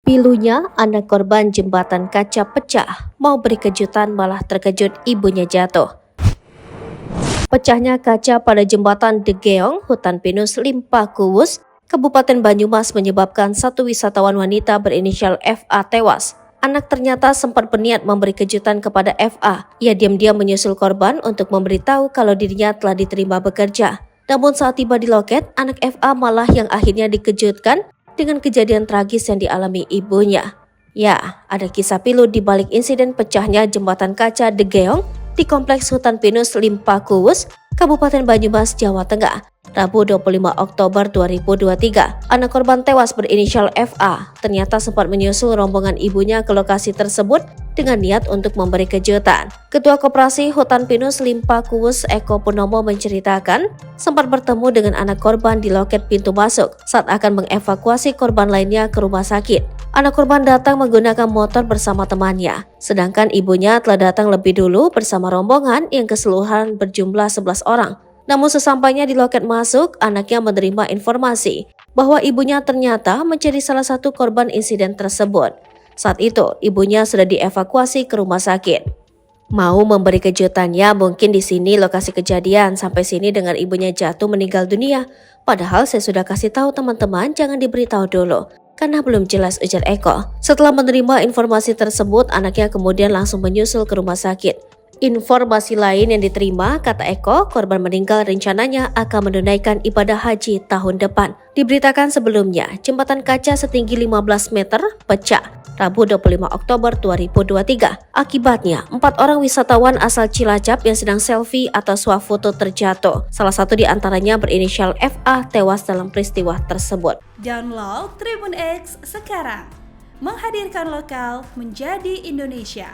Pilunya anak korban jembatan kaca pecah, mau beri kejutan malah terkejut ibunya jatuh. Pecahnya kaca pada jembatan Degeong, Hutan Pinus, Limpa Kuwus, Kabupaten Banyumas menyebabkan satu wisatawan wanita berinisial FA tewas. Anak ternyata sempat berniat memberi kejutan kepada FA. Ia diam-diam menyusul korban untuk memberitahu kalau dirinya telah diterima bekerja. Namun saat tiba di loket, anak FA malah yang akhirnya dikejutkan dengan kejadian tragis yang dialami ibunya. Ya, ada kisah pilu di balik insiden pecahnya jembatan kaca Degeong di Kompleks Hutan Pinus Limpa Kuwus, Kabupaten Banyumas, Jawa Tengah, Rabu 25 Oktober 2023. Anak korban tewas berinisial FA ternyata sempat menyusul rombongan ibunya ke lokasi tersebut dengan niat untuk memberi kejutan. Ketua Koperasi Hutan Pinus Limpa Kuwus Eko Purnomo menceritakan sempat bertemu dengan anak korban di loket pintu masuk saat akan mengevakuasi korban lainnya ke rumah sakit. Anak korban datang menggunakan motor bersama temannya, sedangkan ibunya telah datang lebih dulu bersama rombongan yang keseluruhan berjumlah 11 orang. Namun sesampainya di loket masuk, anaknya menerima informasi bahwa ibunya ternyata menjadi salah satu korban insiden tersebut. Saat itu, ibunya sudah dievakuasi ke rumah sakit. Mau memberi kejutannya, mungkin di sini lokasi kejadian, sampai sini dengar ibunya jatuh meninggal dunia. Padahal saya sudah kasih tahu teman-teman jangan diberitahu dulu, karena belum jelas, ujar Eko. Setelah menerima informasi tersebut, anaknya kemudian langsung menyusul ke rumah sakit. Informasi lain yang diterima, kata Eko, korban meninggal rencananya akan menunaikan ibadah haji tahun depan. Diberitakan sebelumnya, jembatan kaca setinggi 15 meter pecah Rabu 25 Oktober 2023. Akibatnya, 4 orang wisatawan asal Cilacap yang sedang selfie atau swafoto terjatuh. Salah satu di antaranya berinisial FA tewas dalam peristiwa tersebut. Download Tribun X sekarang, menghadirkan lokal menjadi Indonesia.